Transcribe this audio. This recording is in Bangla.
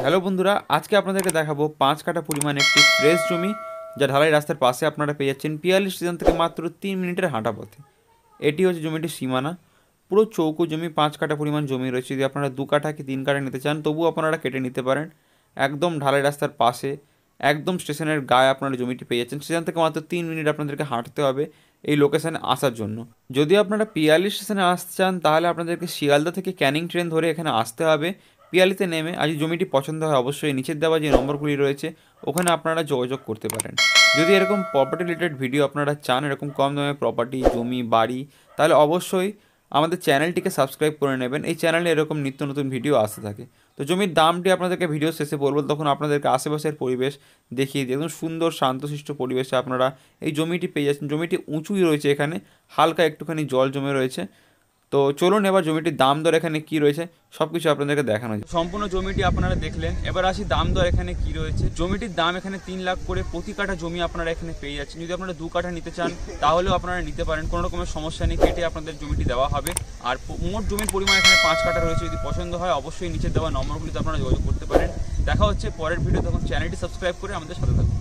হ্যালো বন্ধুরা, আজকে আপনাদেরকে দেখাবো 5 কাঠা পরিমাণ একটি ফ্রেশ জমি, যা ঢালাই রাস্তার পাশে আপনারা পেয়ে যাচ্ছেন 42 স্টেশন থেকে মাত্র 3 মিনিটের হাঁটা পথে। এটি হচ্ছে জমিটির সীমানা। পুরো চৌকো জমি, 5 কাঠা পরিমাণ জমি রয়েছে। যদি আপনারা 2 কাঠা কি 3 কাঠা নিতে চান, তবুও আপনারা কেটে নিতে পারেন। একদম ঢালাই রাস্তার পাশে, একদম স্টেশনের গায়ে আপনারা জমিটি পেয়ে যাচ্ছেন। স্টেশন থেকে মাত্র 3 মিনিট আপনাদেরকে হাঁটতে হবে এই লোকেশানে আসার জন্য। যদি আপনারা পিয়ালি স্টেশনে আসতে চান, তাহলে আপনাদেরকে শিয়ালদা থেকে ক্যানিং ট্রেন ধরে এখানে আসতে হবে। পিয়ালিতে নেমে আজ জমিটি পছন্দ হয়, অবশ্যই নিচের দেওয়া যে নম্বরগুলি রয়েছে ওখানে আপনারা যোগাযোগ করতে পারেন। যদি এরকম প্রপার্টি রিলেটেড ভিডিও আপনারা চান, এরকম কম দামে প্রপার্টি, জমি, বাড়ি, তাহলে অবশ্যই আমাদের চ্যানেলটিকে সাবস্ক্রাইব করে নেবেন। এই চ্যানেলে এরকম নিত্য নতুন ভিডিও আসতে থাকে। তো জমির দামটি আপনাদেরকে ভিডিও শেষে বলবো, তখন আপনাদেরকে আশেপাশের পরিবেশ দেখিয়ে দিই। একদম সুন্দর শান্তশিষ্ট পরিবেশে আপনারা এই জমিটি পেয়ে যাচ্ছেন। জমিটি উঁচুই রয়েছে, এখানে হালকা একটুখানি জল জমে রয়েছে। তো চলুন এবার জমিটির দাম দর এখানে কি রয়েছে সব কিছু আপনাদেরকে দেখানো যায়। সম্পূর্ণ জমিটি আপনারা দেখলেন, এবার আসি দাম দর এখানে কি রয়েছে। জমিটির দাম এখানে 3 লাখ করে প্রতি কাঠা জমি আপনারা এখানে পেয়ে যাচ্ছেন। যদি আপনারা 2 কাঠা নিতে চান তাহলেও আপনারা নিতে পারেন, কোনো রকমের সমস্যা নেই, কেটে আপনাদের জমিটি দেওয়া হবে। আর মোট জমির পরিমাণ এখানে 5 কাঠা রয়েছে। যদি পছন্দ হয় অবশ্যই নিচে দেওয়া নম্বরগুলিতে আপনারা যোগাযোগ করতে পারেন। দেখা হচ্ছে পরের ভিডিও, তখন চ্যানেলটি সাবস্ক্রাইব করে আমাদের সাথে থাকুন।